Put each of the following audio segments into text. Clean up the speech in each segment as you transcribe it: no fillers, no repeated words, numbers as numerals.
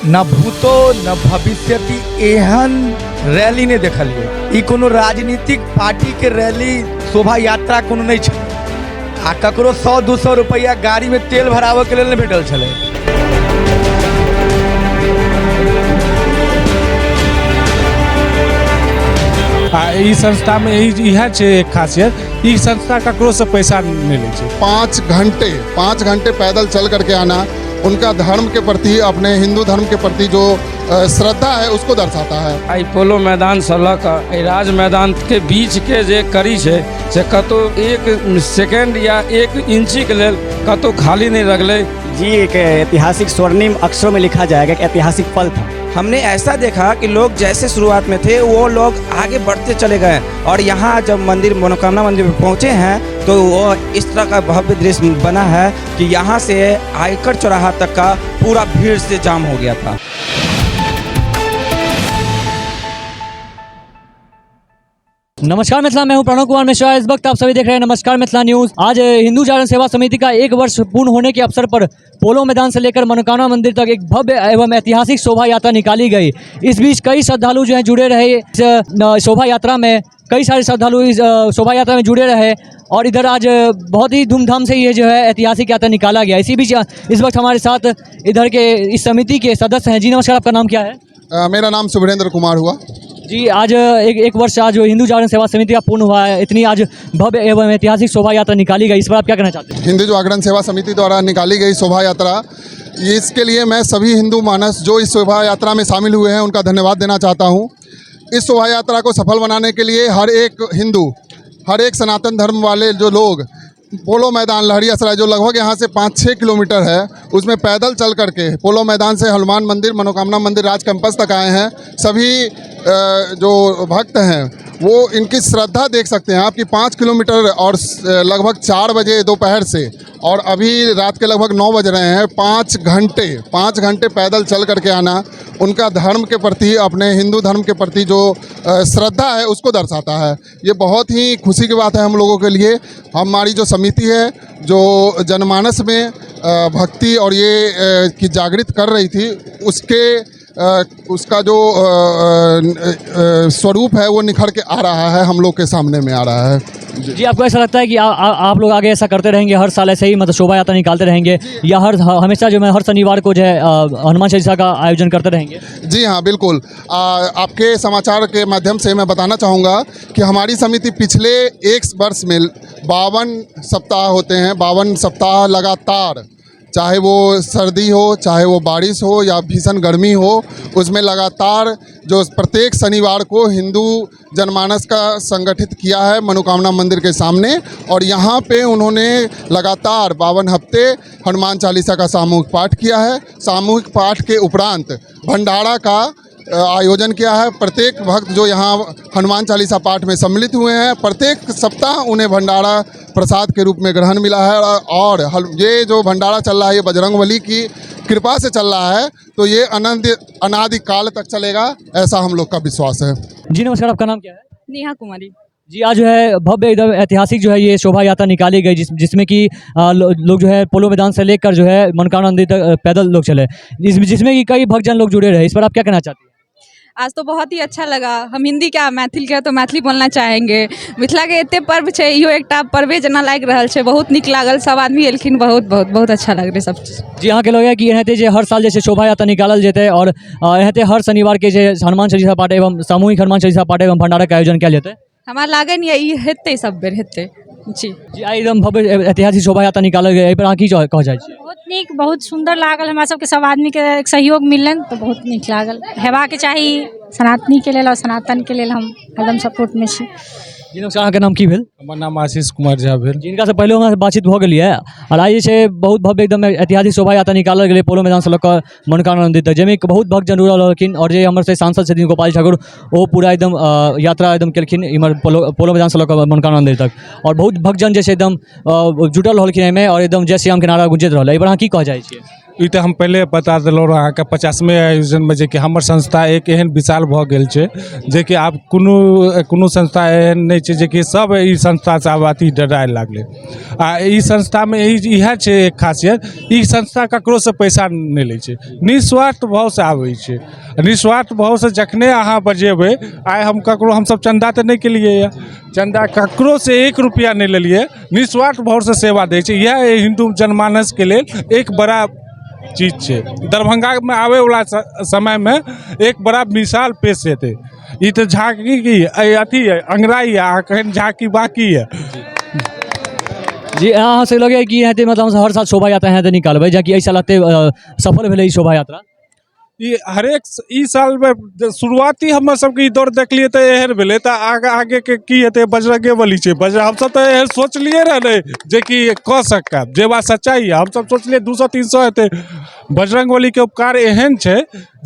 न भूतो न भविष्यति एहन रैली नहीं देखलिए। ई कोनो राजनीतिक पार्टी के रैली शोभा यात्रा कोनो नहीं छे। आ ककरो 100-200 रुपया गाड़ी में तेल भरावे के लेल नहीं भेटल छले। ई संस्था में यह खासियत, ई संस्था ककरो से पैसा नहीं ले छे। 5 घंटे पैदल चल करके आना उनका धर्म के प्रति, अपने हिंदू धर्म के प्रति जो श्रद्धा है उसको दर्शाता है। आई पोलो मैदान से लक राज मैदान के बीच के जे करी है से कतो 1 सेकेंड या 1 इंची के लेल कतो खाली नहीं रखले। जी एक ऐतिहासिक स्वर्णिम अक्षरों में लिखा जाएगा कि ऐतिहासिक पल था। हमने ऐसा देखा कि लोग जैसे शुरुआत में थे वो लोग आगे बढ़ते चले गए और यहाँ जब मंदिर मनोकामना मंदिर में पहुँचे हैं तो वो इस तरह का भव्य दृश्य बना है कि यहाँ से आयकर चौराहा तक का पूरा भीड़ से जाम हो गया था। नमस्कार मिथिला, मैं हूं प्रणव कुमार मिश्रा। इस वक्त आप सभी देख रहे हैं नमस्कार मिथिला न्यूज़। आज हिंदू जागरण सेवा समिति का 1 वर्ष पूर्ण होने के अवसर पर पोलो मैदान से लेकर मनोकामना मंदिर तक एक भव्य एवं ऐतिहासिक शोभा यात्रा निकाली गई। इस बीच कई श्रद्धालु जो हैं जुड़े रहे इस शोभा यात्रा में। कई सारे श्रद्धालु इस शोभा यात्रा में जुड़े रहे और इधर आज बहुत ही धूमधाम से ये जो है ऐतिहासिक यात्रा निकाला गया। इसी बीच इस वक्त हमारे साथ इधर के इस समिति के सदस्य हैं। जी नमस्कार, आपका नाम क्या है? मेरा नाम सुभरेंद्र कुमार हुआ। जी, आज एक वर्ष आज हिंदू जागरण सेवा समिति का पूर्ण हुआ है। इतनी आज भव्य एवं ऐतिहासिक शोभा यात्रा निकाली गई, इस पर आप क्या कहना चाहते हैं? हिंदू जागरण सेवा समिति द्वारा निकाली गई शोभा यात्रा, इसके लिए मैं सभी हिंदू मानस जो इस शोभा यात्रा में शामिल हुए हैं उनका धन्यवाद देना चाहता हूं। इस शोभा यात्रा को सफल बनाने के लिए हर एक हिंदू, हर एक सनातन धर्म वाले जो लोग पोलो मैदान लहरियासराय जो लगभग यहाँ से 5-6 किलोमीटर है उसमें पैदल चल करके पोलो मैदान से हनुमान मंदिर, मनोकामना मंदिर, राज कैंपस तक आए हैं। सभी जो भक्त हैं वो इनकी श्रद्धा देख सकते हैं आप कि 5 किलोमीटर और लगभग 4 बजे दोपहर से और अभी रात के लगभग 9 बज रहे हैं। 5 घंटे पैदल चल करके आना उनका धर्म के प्रति, अपने हिंदू धर्म के प्रति जो श्रद्धा है उसको दर्शाता है। ये बहुत ही खुशी की बात है हम लोगों के लिए। हमारी जो समिति है जो जनमानस में भक्ति और ये की जागृत कर रही थी उसका जो स्वरूप है वो निखर के आ रहा है, हम लोग के सामने में आ रहा है। जी, आपको ऐसा लगता है कि आप लोग आगे ऐसा करते रहेंगे, हर साल ऐसे ही मतलब शोभा यात्रा निकालते रहेंगे या हमेशा जो है हर शनिवार को जो है हनुमान चालीसा का आयोजन करते रहेंगे? जी हाँ, बिल्कुल। आपके समाचार के माध्यम से मैं बताना चाहूँगा कि हमारी समिति पिछले 1 वर्ष में 52 सप्ताह होते हैं। 52 सप्ताह लगातार, चाहे वो सर्दी हो, चाहे वो बारिश हो या भीषण गर्मी हो, उसमें लगातार जो प्रत्येक शनिवार को हिंदू जनमानस का संगठित किया है मनोकामना मंदिर के सामने। और यहाँ पे उन्होंने लगातार 52 हफ्ते हनुमान चालीसा का सामूहिक पाठ किया है। सामूहिक पाठ के उपरांत भंडारा का आयोजन किया है। प्रत्येक भक्त जो यहाँ हनुमान चालीसा पाठ में सम्मिलित हुए हैं, प्रत्येक सप्ताह उन्हें भंडारा प्रसाद के रूप में ग्रहण मिला है। और ये जो भंडारा चल रहा है ये बजरंगबली की कृपा से चल रहा है, तो ये अनादि काल तक चलेगा, ऐसा हम लोग का विश्वास है। जी नमस्कार, आपका नाम क्या है? नेहा कुमारी। जी, आज जो है भव्य एकदम ऐतिहासिक जो है ये शोभा यात्रा निकाली गई जिसमें कि लोग जो है पोलो मैदान से लेकर जो है मनोकामना मंदिर तक पैदल लोग चले, जिसमें कि कई भक्तजन लोग जुड़े रहे। इस पर आप क्या कहना चाहते हैं? आज तो बहुत ही अच्छा लगा। हम हिंदी क्या मैथिल के तो मैथिली बोलना चाहेंगे। मिथिला के एते पर्व छे, इहो एकटा पर्वे जना लाग रहल छे। बहुत निक लागल, सब आदमी एलखिन, बहुत अच्छा लग रहे सब चीज। जी, यहाँ के लोग है कि एनाहिते जे हर साल जैसे शोभा यात्रा निकालल जेते और एनाहिते हर शनिवार के जे हनुमान चालीसा पाठ एवं सामूहिक हनुमान चालीसा पाठ एवं भंडारा के आयोजन कयल जेते। हमारा लागन ये हेतै सब बेर हेतै। जी एकदम भव्य ऐतिहासिक शोभा यात्रा निकालल गया। एहि पर अहाँ की कह जाइ छी? बहुत नीक, बहुत सुंदर लागल। हमरा सबके सब आदमी के सहयोग मिलल तो बहुत नीक लागल। हेबाक चाही सनातनी के लेल और सनातन के लेल हम एकदम सपोर्ट में छी। जी नमस्कार, अहाँके नाम की भेल? हमर नाम आशीष कुमार झा भेल। जिनका से पहले हमरा बातचीत भऽ गेल है और आज जे बहुत भव्य एकदम ऐतिहासिक शोभा यात्रा निकालल गेलै पोलो मैदान से लऽ मनोकामना मंदिर तक, जाहिमे बहुत भक्तजन जुड़ल रहलखिन और जे हमर से सांसद छथिन गोपाल ठाकुर ओ पूरा एकदम यात्रा एकदम केलखिन इमहर पोलो मैदान से लऽ मनोकामना मंदिर तक। और बहुत भक्तजन जे एकदम जुटल रहलखिन एहिमे और एकदम जय श्री राम के नारा गुंजैत रहल। एहि पर अहाँ की कह जाइ छियै? ई तो हम पहले बता दिलौं अहाँ के 50वें आयोजन में जे कि हमर संस्था एक एहन विशाल भऽ गेल छै जे कि आब कोनो संस्था एहन नहीं छै जे कि सब ई संस्था से आब अथी डराए लागले। आ ई संस्था में इएह छै एक खासियत, ई संस्था ककरो से पैसा नहीं लै छै, निस्वार्थ भाव से आबै छै। निस्वार्थ भाव से जखने अहाँ बजेबै, आइ हम ककरो हमसब चंदा तो नहीं केलिए है, चंदा ककरो से 1 रुपया नहीं लेलिए, निस्वार्थ भाव से सेवा दै छै। यह हिंदू जनमानस के लेल एक बड़ा चीज छै। दरभंगा में आवे वाला समय में एक बड़ा मिसाल पेश हेतै। ई तो झांकी की अथी है, अंगराई है, कहीं झांकी बाकी है। जी अहाँ से लगे कि यहाँ मतलब हर साल शोभा यात्रा यहाँ निकालबै, जबकि एहि साल एते सफल भेलै ई शोभा यात्रा। ई हरेक ई साल में शुरुआती हम सबके दौड़ देखलिए तो एहन भेलै, तो आगे के की हेतै, बजरंगे बली छै। हम सब तो एहन सोचलिए रह नहीं जे कि कऽ सकब, जे बात सच्चाई है। हम सब सोचलिए 200-300 हेतै। बजरंग बली के उपकार एहन छै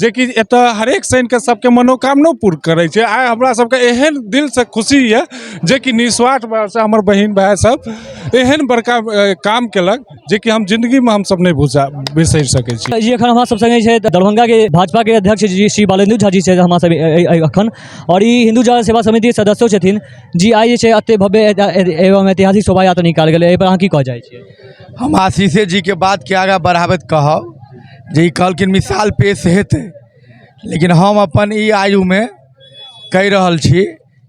जे कि एतऽ हरेक शनि के सबके मनोकामना पूर्ण करै छै। आइ हमरा सबके एहन दिल से खुशी है जे कि निस्वार्थ भाव से हमर बहिन भाई सब एहन बड़का काम केलक जे कि हम जिंदगी में हम सब नहीं बिसरि सकै छी। जी एखन हमरा सब संगे छै दरभंगा के भाजपा के अध्यक्ष जी श्री बालेंदु झा जी छै हमरा सब एखन, और ई हिंदू जागरण सेवा समिति के सदस्यो छथिन। जी आइ जे छै एते भव्य एवं ऐतिहासिक शोभा यात्रा निकाल गेलै, एहि पर अहाँ की कह जाइ छियै? हम आशीषे जी के बात के आगा बढ़ाबैत कहब जे ई कहलखिन मिसाल पेश हेतै, लेकिन हम अपन ई आयु में कहि रहल छी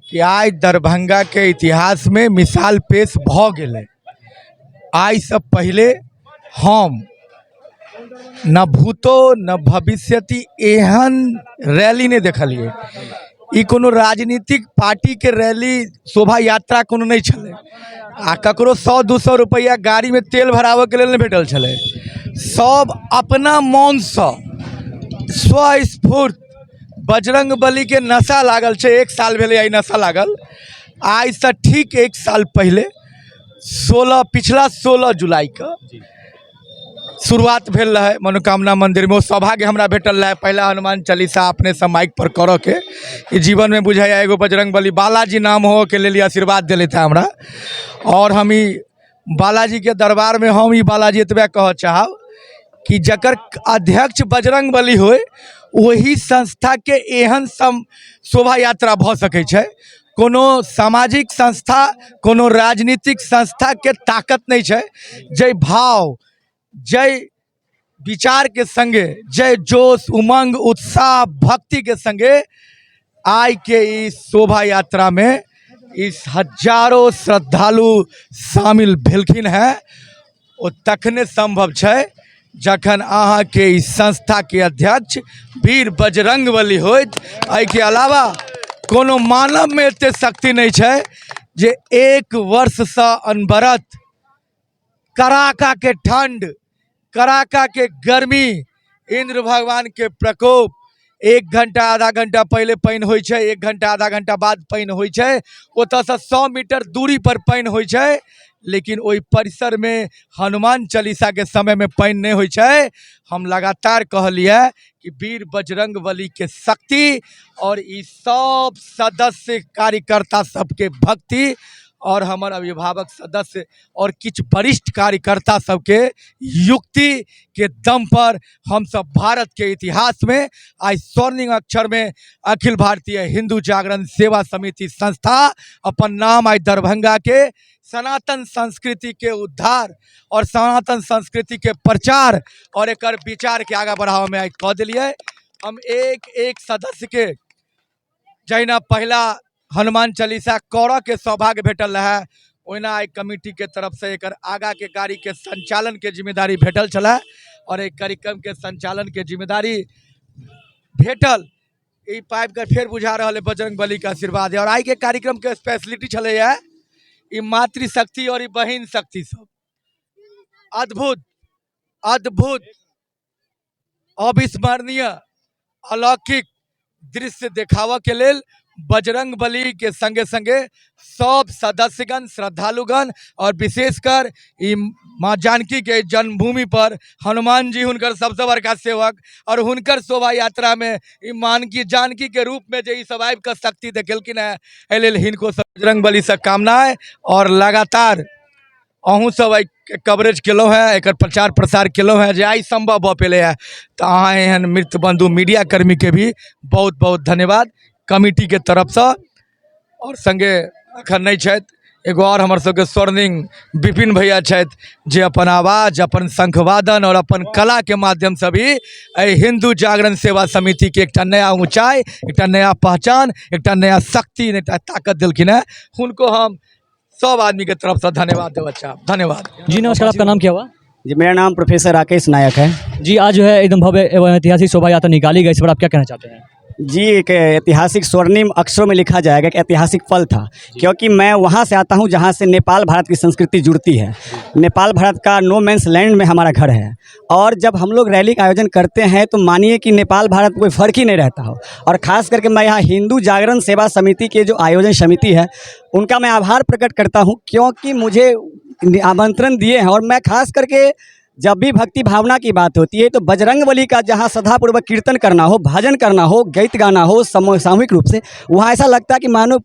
कि आइ दरभंगा के इतिहास में मिसाल पेश भऽ गेलै। आइ से पहले हम न भूतो न भविष्यति एहन रैली नहीं देखलिए। ई कोनो राजनीतिक पार्टी के रैली शोभा यात्रा कोनो नहीं छलै, आ ककरो 100-200 रुपया गाड़ी में तेल भराबे के लेल नहीं भेटल छलै। सब अपना मन से स्वस्फूर्त बजरंग बली के नशा लागल छै। 1 साल भेले आई नशा लागल। आज से ठीक 1 साल पहले पिछला 16 जुलाई के शुरुआत भेल रहे मनोकामना मंदिर में। सौभाग्य हमरा भेटल रहे पहला हनुमान चालीसा अपने से माइक पर करऽ के। ई जीवन में बुझाया एगो बजरंग बली बालाजी नाम हो के लिए आशीर्वाद दिले थे हमरा। और हम ई बालाजी के दरबार में हम ई बालाजी एतबे कह चाहब कि जकर अध्यक्ष बजरंग बली होय वही संस्था के एहन शोभा यात्रा भ सकै छै। कोनो सामाजिक संस्था कोनो राजनीतिक संस्था के ताकत नहीं छै। जय भाव जय विचार के संगे, जय जोश उमंग उत्साह भक्ति के संगे आई के इस शोभा यात्रा में इस हजारों श्रद्धालु शामिल भेलखिन है। ओ तखने संभव छै जखन अहाँ के इस संस्था के अध्यक्ष वीर बजरंग बली होइत। एहि के अलावा कोनो मानव में एते शक्ति नहीं छै जे 1 वर्ष से अनवरत कड़ाका के ठंड, कड़ाका के गर्मी, इंद्र भगवान के प्रकोप, 1 घंटा आधा घंटा पहले पानी होइ छै, 1 घंटा आधा घंटा बाद पानी होइ छै, ओतऽ से 100 मीटर दूरी पर पानी होइ छै, लेकिन ओई परिसर में हनुमान चालीसा के समय में पानी नहीं होइ छै। हम लगातार कहलिए कि वीर बजरंग बली के शक्ति और ई सब सदस्य कार्यकर्ता सबके भक्ति और हमार अभिभावक सदस्य और किछ वरिष्ठ कार्यकर्ता सबके युक्ति के दम पर हम सब भारत के इतिहास में आज स्वर्णिम अक्षर में अखिल भारतीय हिंदू जागरण सेवा समिति संस्था अपन नाम आज दरभंगा के सनातन संस्कृति के उद्धार और सनातन संस्कृति के प्रचार और एक विचार के आगे बढ़ावा में आज कह दिलिए। हम एक सदस्य के जहिना पहला हनुमान चालीसा करऽ के सौभाग्य भेटल है, ओहिना आई कमिटी के तरफ से एक आगा के गाड़ी के संचालन के जिम्मेदारी भेटल छला और एक कार्यक्रम के संचालन के जिम्मेदारी भेटल। ई पाइप के फिर बुझा रहा है बजरंग बली का आशीर्वाद है। और आई के कार्यक्रम के स्पेशलिटी छले है ई मातृशक्ति और ई बहिन शक्ति सब अद्भुत अद्भुत अविस्मरणीय अलौकिक दृश्य देखावा के लेल बजरंग बली के संगे संगे सब सदस्यगण श्रद्धालुगण और विशेषकर माँ जानकी के जन्मभूमि पर हनुमान जी हुनकर सबसे बड़का सेवक और हुनकर शोभा यात्रा में जानकी के रूप में जे सब आबि के शक्ति देखेलखिन है, एहि लेल हिनको बजरंग बली से कामना है। और लगातार अहूँ सब के कवरेज केलो है, एक प्रचार प्रसार केलो है जे आई संभव भ पेले है। तो अहाँ एहन मृत बंधु मीडिया कर्मी के भी बहुत बहुत धन्यवाद कमिटी के तरफ से। और संगे अखन नहीं छथि एगो और हमर सबके स्वर्णिम विपिन भैया छथि जे अपन आवाज़, अपन शंखवादन और अपन कला के माध्यम से भी हिंदू जागरण सेवा समिति के एक नया ऊंचाई, एक नया पहचान, एक नया शक्ति, एक ताकत दिलखिन है। उनको हम सब आदमी के तरफ से धन्यवाद देना चाहब। धन्यवाद जी नमस्कार, आपका नाम क्या हुआ? जी मेरा नाम प्रोफेसर राकेश नायक है। जी आज जो है एकदम भव्य एवं ऐतिहासिक शोभा यात्रा निकाली गई, इस पर आप क्या कहना चाहते हैं? जी एक ऐतिहासिक स्वर्णिम अक्षरों में लिखा जाएगा, एक ऐतिहासिक पल था, क्योंकि मैं वहाँ से आता हूँ जहाँ से नेपाल भारत की संस्कृति जुड़ती है। नेपाल भारत का नो मैंस लैंड में हमारा घर है, और जब हम लोग रैली का आयोजन करते हैं तो मानिए कि नेपाल भारत कोई फ़र्क ही नहीं रहता हो। और ख़ास करके मैं यहाँ हिंदू जागरण सेवा समिति के जो आयोजन समिति है उनका मैं आभार प्रकट करता हूँ, क्योंकि मुझे आमंत्रण दिए हैं। और मैं खास करके जब भी भक्ति भावना की बात होती है तो बजरंगबली का जहाँ श्रद्धापूर्वक कीर्तन करना हो, भजन करना हो, गीत गाना हो सामूहिक रूप से, वहाँ ऐसा लगता है कि मानो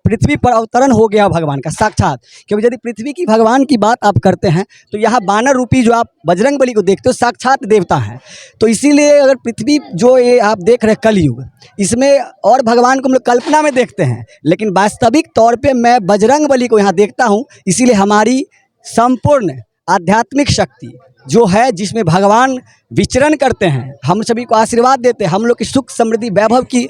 पृथ्वी पर अवतरण हो गया भगवान का साक्षात। क्योंकि यदि पृथ्वी की भगवान की बात आप करते हैं तो यहाँ बानर रूपी जो आप बजरंगबली को देखते हो साक्षात देवता हैं। तो इसीलिए अगर पृथ्वी जो ये आप देख रहे हैं कलयुग, इसमें और भगवान को हम लोग कल्पना में देखते हैं, लेकिन वास्तविक तौर पे मैं बजरंगबली को यहाँ देखता हूँ। इसीलिए हमारी संपूर्ण आध्यात्मिक शक्ति जो है, जिसमें भगवान विचरण करते हैं, हम सभी को आशीर्वाद देते हैं, हम लोग की सुख समृद्धि वैभव की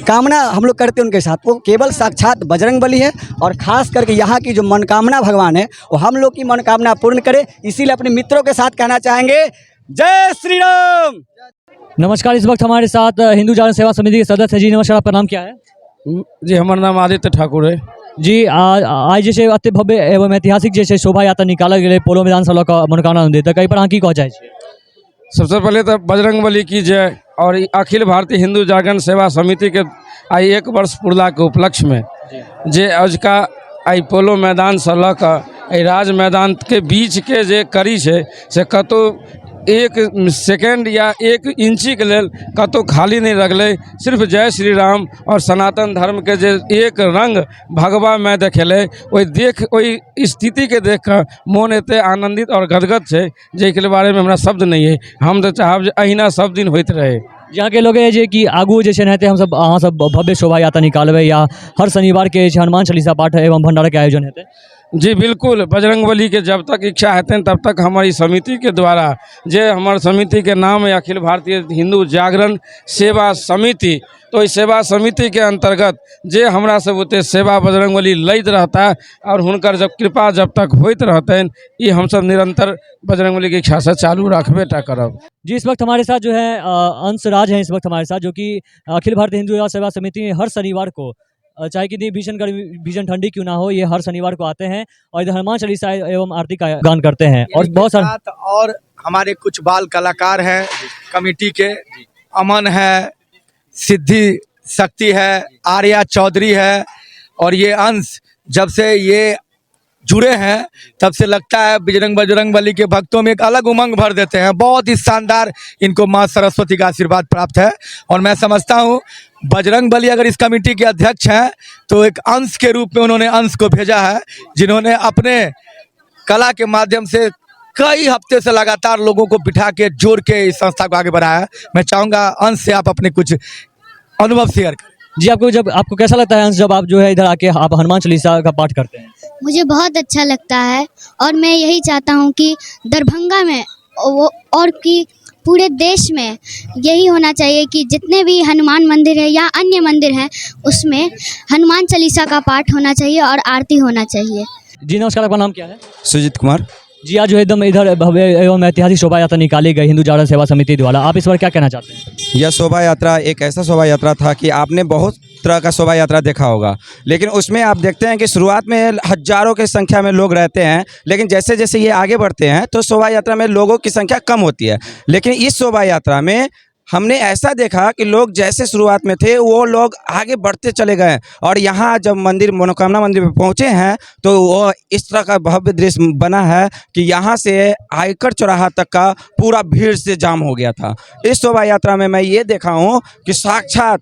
कामना हम लोग करते हैं उनके साथ, वो केवल साक्षात बजरंगबली है। और ख़ास करके यहाँ की जो मनोकामना भगवान है वो हम लोग की मनोकामना पूर्ण करे। इसीलिए अपने मित्रों के साथ कहना चाहेंगे, जय श्री राम। नमस्कार, इस वक्त हमारे साथ हिंदू जागरण सेवा समिति के सदस्य हैं। जी नमस्कार, आपका नाम क्या है? जी हमारा नाम आदित्य ठाकुर है। जी आज जैसे अति भव्य एवं ऐतिहासिक जैसे शोभा यात्रा निकाला गया पोलो मैदान से लऽ कऽ मनोकामना मंदिर तक, एहि पर अहाँ की कहऽ चाहै छी? सबसे पहले तो बजरंगबली की जय। और अखिल भारतीय हिंदू जागरण सेवा समिति के आई 1 वर्ष पुरला के उपलक्ष्य में जे अजुका आई पोलो मैदान से लऽ कऽ राज मैदान के बीच के जे कड़ी है से कतौ 1 सेकेंड या 1 इंची के लेल कतौ खाली नहीं रखले। सिर्फ जय श्री राम और सनातन धर्म के जे एक रंग भगवा में देखेले, ओई स्थिति के देख कर मन एते आनंदित और गदगद है जे बारे में हमरा शब्द नहीं है। हम तो चाहब जे अहिना सब दिन होते रहे। यहाँ के लोग जे कि आगू जे हेतै हम सब अहाँ सब भव्य शोभा यात्रा निकालबै, या हर शनिवार के हनुमान चालीसा पाठ एवं भंडारा के आयोजन हेतै? जी बिल्कुल, बजरंगबली के जब तक इच्छा हेतन तब तक हमारी समिति के द्वारा, जे हमारे समिति के नाम है अखिल भारतीय हिंदू जागरण सेवा समिति, तो इस सेवा समिति के अंतर्गत जे हमरा सब ओते सेवा बजरंगबली लैत रहता और हुनकर जब कृपा जब तक होइत रहतन, ये हम सब निरंतर बजरंगबली की इच्छा से चालू रखबे टा करब। जी इस वक्त हमारे साथ जो है अंश राज हैं, इस वक्त हमारे साथ, जो कि अखिल भारतीय हिंदू सेवा समिति में हर शनिवार को, चाहे कितनी भीषण गर्मी भीषण ठंडी क्यों ना हो, ये हर शनिवार को आते हैं और इधर हनुमान चालीसा एवं आरती का गान करते हैं। और बहुत सारे और हमारे कुछ बाल कलाकार हैं कमेटी के, अमन है, सिद्धि शक्ति है, आर्या चौधरी है, और ये अंश जब से ये जुड़े हैं तब से लगता है बजरंगबली के भक्तों में एक अलग उमंग भर देते हैं। बहुत ही शानदार इनको माँ सरस्वती का आशीर्वाद प्राप्त है। और मैं समझता हूँ बजरंगबली अगर इस कमेटी के अध्यक्ष हैं तो एक अंश के रूप में उन्होंने अंश को भेजा है, जिन्होंने अपने कला के माध्यम से कई हफ्ते से लगातार लोगों को बिठा के जोड़ के इस संस्था को आगे बढ़ाया है। मैं चाहूँगा अंश से आप अपने कुछ अनुभव शेयर करें। जी आपको कैसा लगता है अंश, जब आप जो है इधर आके आप हनुमान चालीसा का पाठ करते हैं? मुझे बहुत अच्छा लगता है, और मैं यही चाहता हूँ कि दरभंगा में और कि पूरे देश में यही होना चाहिए कि जितने भी हनुमान मंदिर है या अन्य मंदिर हैं उसमें हनुमान चालीसा का पाठ होना चाहिए और आरती होना चाहिए। जी नमस्कार, आपका नाम क्या है? सुजीत कुमार। जी आज जो एकदम इधर भव्य एवं ऐतिहासिक शोभा यात्रा निकाली गई हिंदू जागरण सेवा समिति द्वारा, आप इस बार क्या कहना चाहते हैं? यह शोभा यात्रा एक ऐसा शोभा यात्रा था कि आपने बहुत तरह का शोभा यात्रा देखा होगा, लेकिन उसमें आप देखते हैं कि शुरुआत में हजारों की संख्या में लोग रहते हैं, लेकिन जैसे जैसे ये आगे बढ़ते हैं तो शोभा यात्रा में लोगों की संख्या कम होती है। लेकिन इस शोभा यात्रा में हमने ऐसा देखा कि लोग जैसे शुरुआत में थे वो लोग आगे बढ़ते चले गए, और यहाँ जब मंदिर मनोकामना मंदिर में पहुँचे हैं तो वो इस तरह का भव्य दृश्य बना है कि यहाँ से आयकर चौराहा तक का पूरा भीड़ से जाम हो गया था। इस शोभा यात्रा में मैं ये देखा हूँ कि साक्षात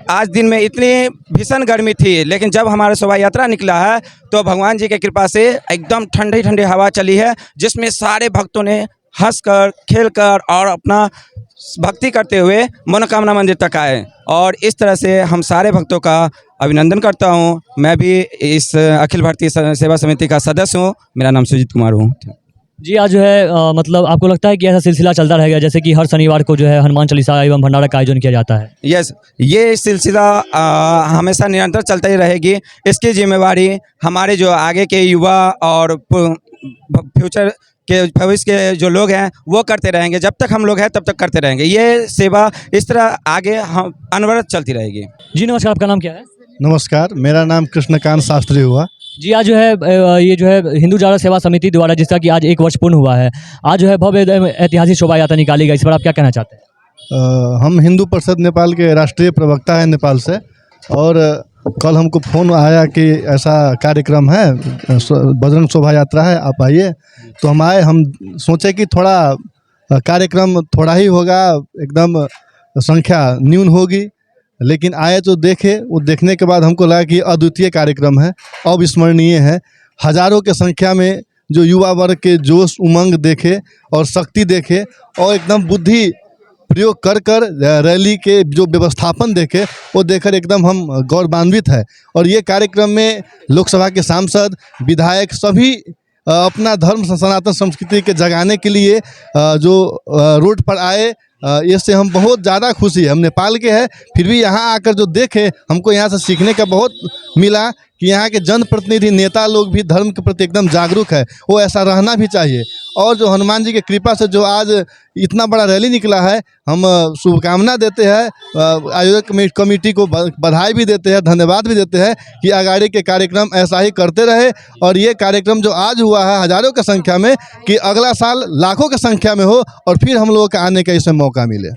आज दिन में इतनी भीषण गर्मी थी, लेकिन जब हमारा शोभा यात्रा निकला है तो भगवान जी की कृपा से एकदम ठंडी ठंडी हवा चली है, जिसमें सारे भक्तों ने हंसकर खेलकर और अपना भक्ति करते हुए मनोकामना मंदिर तक आए। और इस तरह से हम सारे भक्तों का अभिनंदन करता हूँ। मैं भी इस अखिल भारतीय सेवा समिति का सदस्य हूँ। मेरा नाम सुजीत कुमार हूँ। जी, आज जो है मतलब आपको लगता है कि ऐसा सिलसिला चलता रहेगा, जैसे कि हर शनिवार को जो है हनुमान चालीसा एवं भंडारा का आयोजन किया जाता है? यस, ये सिलसिला हमेशा निरंतर चलता ही रहेगी। इसकी जिम्मेवारी हमारे जो आगे के युवा और फ्यूचर के भविष्य के जो लोग हैं वो करते रहेंगे। जब तक हम लोग हैं तब तक करते रहेंगे। ये सेवा इस तरह आगे हम अनवरत चलती रहेगी। जी नमस्कार, आपका नाम क्या है? नमस्कार, मेरा नाम कृष्णकांत शास्त्री हुआ। जी, आज जो है ये जो है हिंदू जागरण सेवा समिति द्वारा, जिसका कि आज 1 वर्ष पूर्ण हुआ है, आज जो है भव्य ऐतिहासिक शोभा यात्रा निकाली गई। इस पर आप क्या कहना चाहते हैं? हम हिंदू परिषद नेपाल के राष्ट्रीय प्रवक्ता हैं नेपाल से, और कल हमको फ़ोन आया कि ऐसा कार्यक्रम है, बजरंग शोभा यात्रा है, आप आइए। तो हम आए। हम सोचे कि थोड़ा कार्यक्रम थोड़ा ही होगा, एकदम संख्या न्यून होगी, लेकिन आए तो देखे। वो देखने के बाद हमको लगा कि अद्वितीय कार्यक्रम है, अविस्मरणीय है। हज़ारों के संख्या में जो युवा वर्ग के जोश उमंग देखे और शक्ति देखे, और एकदम बुद्धि प्रयोग कर रैली के जो व्यवस्थापन देखे, वो देखकर एकदम हम गौरवान्वित है। और ये कार्यक्रम में लोकसभा के सांसद, विधायक सभी अपना धर्म सनातन संस्कृति के जगाने के लिए जो रोड पर आए, इससे हम बहुत ज़्यादा खुशी है। हम नेपाल के हैं, फिर भी यहाँ आकर जो देखे, हमको यहाँ से सीखने का बहुत मिला कि यहाँ के जनप्रतिनिधि नेता लोग भी धर्म के प्रति एकदम जागरूक है। वो ऐसा रहना भी चाहिए। और जो हनुमान जी की कृपा से जो आज इतना बड़ा रैली निकला है, हम शुभकामना देते हैं आयोजक कमेटी को, बधाई भी देते हैं, धन्यवाद भी देते हैं कि आगाड़ी के कार्यक्रम ऐसा ही करते रहे। और ये कार्यक्रम जो आज हुआ है हज़ारों की संख्या में, कि अगला साल लाखों की संख्या में हो और फिर हम लोगों का आने का इसमें मौका मिले।